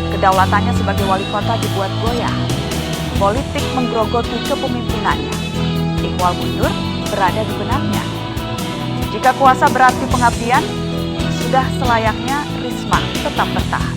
Kedaulatannya sebagai wali kota dibuat goyah. Politik menggerogoti kepemimpinannya. Ikhwal mundur berada di benaknya. Jika kuasa berarti pengabdian, sudah selayaknya Risma tetap bertahan.